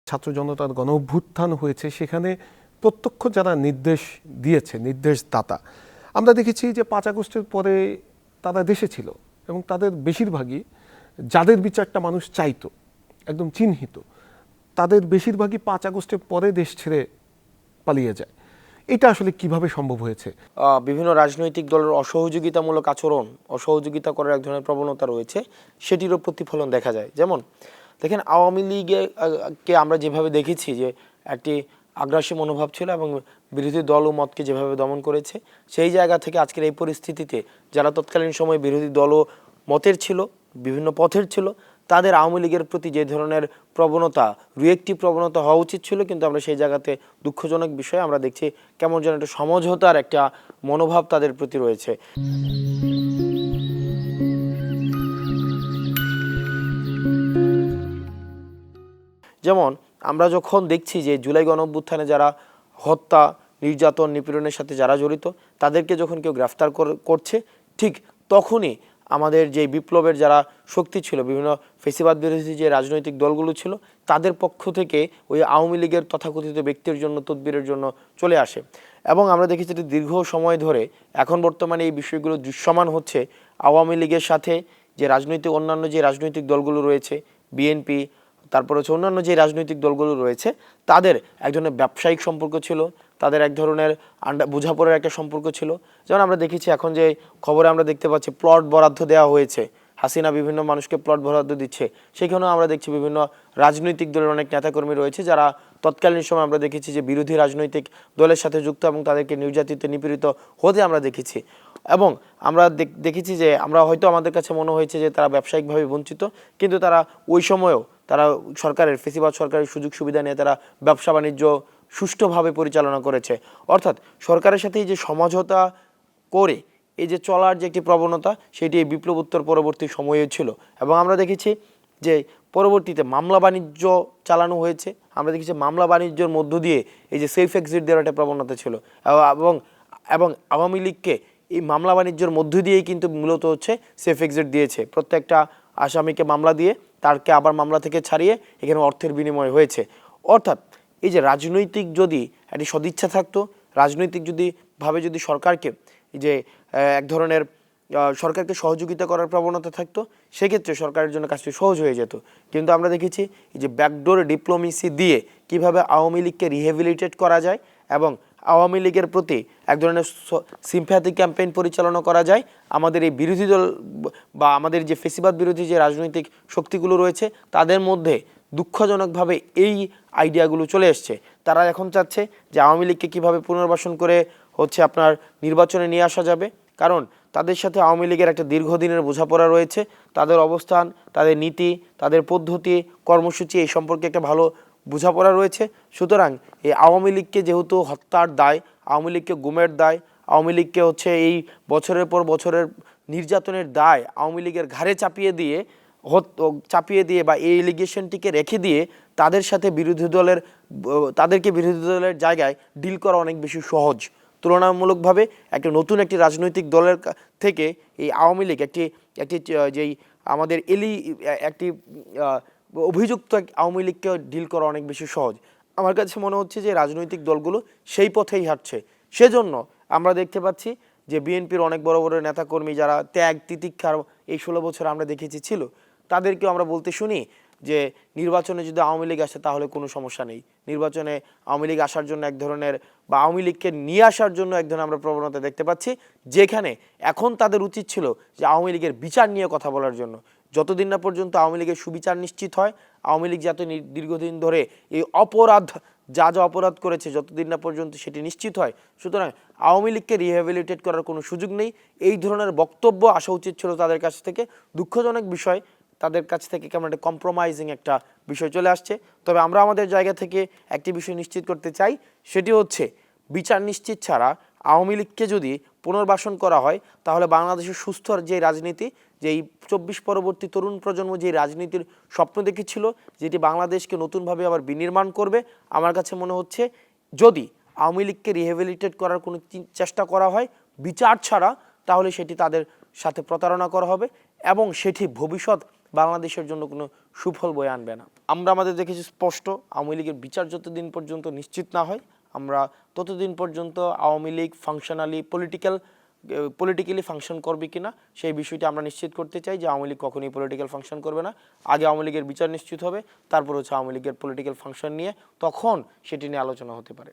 ছাত্র জনতার গণ অভ্যুত্থান হয়েছে, সেখানে প্রত্যক্ষ যারা নির্দেশ দিয়েছে, নির্দেশদাতা, আমরা দেখেছি যে 5 আগস্টের পরে তারা দেশে ছিল এবং তাদের বেশিরভাগই, যাদের বিচারটা মানুষ চাইতো, একদম চিহ্নিত, তাদের বেশিরভাগই 5 আগস্টের পরে দেশ ছেড়ে পালিয়ে যায়। এটা আসলে কিভাবে সম্ভব হয়েছে? বিভিন্ন রাজনৈতিক দলের অসহযোগিতামূলক আচরণ, অসহযোগিতা করার এক ধরনের প্রবণতা রয়েছে, সেটিরও প্রতিফলন দেখা যায়। যেমন দেখেন, আওয়ামী লীগকে আমরা যেভাবে দেখেছি যে একটি আগ্রাসী মনোভাব ছিল এবং বিরোধী দল ও মতকে যেভাবে দমন করেছে, সেই জায়গা থেকে আজকের এই পরিস্থিতিতে যারা তৎকালীন সময়ে বিরোধী দল ও মতের ছিল, বিভিন্ন পথের ছিল, তাদের আওয়ামী লীগের প্রতি যে ধরনের প্রবণতা, রিয়েক্টিভ প্রবণতা হওয়া উচিত ছিল, কিন্তু আমরা সেই জায়গাতে দুঃখজনক বিষয় আমরা দেখছি কেমন যেন একটা সমঝোতার একটা মনোভাব তাদের প্রতি রয়েছে। যেমন আমরা যখন দেখছি যে জুলাই গণঅভ্যুত্থানে যারা হত্যা, নির্যাতন, নিপীড়নের সাথে যারা জড়িত, তাদেরকে যখন কেউ গ্রেফতার করছে, ঠিক তখনই আমাদের যে বিপ্লবের যারা শক্তি ছিল, বিভিন্ন ফেসিবাদ বিরোধী যে রাজনৈতিক দলগুলো ছিল, তাদের পক্ষ থেকে ওই আওয়ামী লীগের তথাকথিত ব্যক্তির জন্য, তদবিরের জন্য চলে আসে। এবং আমরা দেখেছি যে দীর্ঘ সময় ধরে এখন বর্তমানে এই বিষয়গুলো দৃশ্যমান হচ্ছে। আওয়ামী লীগের সাথে যে রাজনৈতিক অন্যান্য যে রাজনৈতিক দলগুলো রয়েছে, বিএনপি, তারপর হচ্ছে অন্যান্য যে রাজনৈতিক দলগুলো রয়েছে, তাদের এক ধরনের ব্যবসায়িক সম্পর্ক ছিল, তাদের এক ধরনের বোঝাপড়ার একটা সম্পর্ক ছিল। যেমন আমরা দেখেছি এখন যে খবরে আমরা দেখতে পাচ্ছি প্লট বরাদ্দ দেওয়া হয়েছে, হাসিনা বিভিন্ন মানুষকে প্লট বরাদ্দ দিচ্ছে, সেখানেও আমরা দেখছি বিভিন্ন রাজনৈতিক দলের অনেক নেতাকর্মী রয়েছে যারা তৎকালীন সময় আমরা দেখেছি যে বিরোধী রাজনৈতিক দলের সাথে যুক্ত এবং তাদেরকে নির্যাতিত, নিপীড়িত হতে আমরা দেখেছি। এবং আমরা দেখেছি যে আমরা হয়তো আমাদের কাছে মনে হয়েছে যে তারা ব্যবসায়িকভাবে বঞ্চিত, কিন্তু তারা ওই সময়ও তারা সরকারের, ফেসিবাদ সরকারের সুযোগ সুবিধা নিয়ে তারা ব্যবসা বাণিজ্য সুষ্ঠুভাবে পরিচালনা করেছে। অর্থাৎ সরকারের সাথে এই যে সমঝোতা করে এই যে চলার যে একটি প্রবণতা, সেটি এই বিপ্লবোত্তর পরবর্তী সময়ে ছিল। এবং আমরা দেখেছি যে পরবর্তীতে মামলা বাণিজ্য চালানো হয়েছে। আমরা দেখেছি মামলা বাণিজ্যের মধ্য দিয়ে এই যে সেফ এক্সিট দেওয়ার একটা প্রবণতা ছিল। এবং আওয়ামী লীগকে এই মামলা বাণিজ্যের মধ্য দিয়েই কিন্তু মূলত হচ্ছে সেফ এক্সিট দিয়েছে। প্রত্যেকটা আসামিকে মামলা দিয়ে তারকে আবার মামলা থেকে ছাড়িয়ে এখানে অর্থের বিনিময় হয়েছে। অর্থাৎ এই যে রাজনৈতিক যদি একটি সদিচ্ছা থাকতো, রাজনৈতিক যদি সরকারকে যে এক ধরনের সরকারকে সহযোগিতা করার প্রবণতা থাকতো, সেক্ষেত্রে সরকারের জন্য কাজটি সহজ হয়ে যেত। কিন্তু আমরা দেখেছি এই যে ব্যাকডোর ডিপ্লোমেসি দিয়ে কিভাবে আওয়ামী লীগকে রিহ্যাবিলিটেট করা যায় এবং আওয়ামী লীগের প্রতি এক ধরনের সিম্প্যাথি ক্যাম্পেইন পরিচালনা করা যায়, আমাদের এই বিরোধী দল বা আমাদের যে ফেসিবাদ বিরোধী যে রাজনৈতিক শক্তিগুলো রয়েছে, তাদের মধ্যে দুঃখজনকভাবে এই আইডিয়াগুলো চলে এসছে। তারা এখন চাচ্ছে যে আওয়ামী লীগকে কীভাবে পুনর্বাসন করে হচ্ছে আপনার নির্বাচনে নিয়ে আসা যাবে, কারণ তাদের সাথে আওয়ামী লীগের একটা দীর্ঘদিনের বোঝাপড়া রয়েছে। তাদের অবস্থান, তাদের নীতি, তাদের পদ্ধতি, কর্মসূচি এই সম্পর্কে একটা ভালো বোঝাপড়া রয়েছে। সুতরাং এই আওয়ামী লীগকে যেহেতু হত্যার দায়, আওয়ামী লীগকে গুমের দায়, আওয়ামী লীগকে হচ্ছে এই বছরের পর বছরের নির্যাতনের দায় আওয়ামী লীগের ঘাড়ে চাপিয়ে দিয়ে বা এই এলিগেশনটিকে রেখে দিয়ে তাদেরকে বিরোধী দলের জায়গায় ডিল করা অনেক বেশি সহজ। তুলনামূলকভাবে একটা নতুন একটি রাজনৈতিক দলের থেকে এই আওয়ামী লীগ একটি যেই আমাদের একটি অভিযুক্ত আওয়ামী লীগকে ডিল করা অনেক বেশি সহজ। আমার কাছে মনে হচ্ছে যে রাজনৈতিক দলগুলো সেই পথেই হাঁটছে। সেজন্য আমরা দেখতে পাচ্ছি যে বিএনপির অনেক বড় বড় নেতাকর্মী যারা ত্যাগ তিতিক্ষার এই 16 বছর আমরা দেখেছি ছিল, তাদেরকেও আমরা বলতে শুনি যে নির্বাচনে যদি আওয়ামী লীগ আসে তাহলে কোনো সমস্যা নেই। নির্বাচনে আওয়ামী লীগ আসার জন্য এক ধরনের বা আওয়ামী লীগকে নিয়ে আসার জন্য এক ধরনের আমরা প্রবণতা দেখতে পাচ্ছি, যেখানে এখন তাদের উচিত ছিল যে আওয়ামী লীগের বিচার নিয়ে কথা বলার জন্য। যতদিন না পর্যন্ত আওয়ামী লীগের সুবিচার নিশ্চিত হয়, আওয়ামী লীগ যাতে দীর্ঘদিন ধরে এই যা অপরাধ করেছে যতদিন না পর্যন্ত সেটি নিশ্চিত হয়, সুতরাং আওয়ামী লীগকে রিহ্যাবিলিটেট করার কোনো সুযোগ নেই, এই ধরনের বক্তব্য আসা উচিত ছিল তাদের কাছ থেকে। দুঃখজনক বিষয়, তাদের কাছ থেকে কেমন একটা কম্প্রোমাইজিং একটা বিষয় চলে আসছে। তবে আমরা আমাদের জায়গা থেকে একটি বিষয় নিশ্চিত করতে চাই, সেটি হচ্ছে বিচার নিশ্চিত ছাড়া আওয়ামী লীগকে যদি পুনর্বাসন করা হয়, তাহলে বাংলাদেশের সুস্থ যে রাজনীতি, যেই 24 পরবর্তী তরুণ প্রজন্ম যে রাজনীতির স্বপ্ন দেখেছিল, যেটি বাংলাদেশকে নতুনভাবে আবার বিনির্মাণ করবে, আমার কাছে মনে হচ্ছে যদি আওয়ামী লীগকে রিহ্যাবিলিটেট করার কোনো চেষ্টা করা হয় বিচার ছাড়া, তাহলে সেটি তাদের সাথে প্রতারণা করা হবে এবং সেটি ভবিষ্যৎ বাংলাদেশের জন্য কোনো সুফল বয়ে আনবে না। আমরা আমাদের দেখেছি স্পষ্ট, আওয়ামী লীগের বিচার যতদিন পর্যন্ত নিশ্চিত না হয় আমরা ততদিন পর্যন্ত Awami League functionally politically function করবে কিনা সেই বিষয়টি আমরা নিশ্চিত করতে চাই যে আওয়ামী লীগ কখনোই পলিটিক্যাল ফাংশন করবে না। আগে আওয়ামী লীগের বিচার নিশ্চিত হবে, তারপর হচ্ছে আওয়ামী লীগের পলিটিক্যাল ফাংশন নিয়ে তখন সেটি নিয়ে আলোচনা হতে পারে।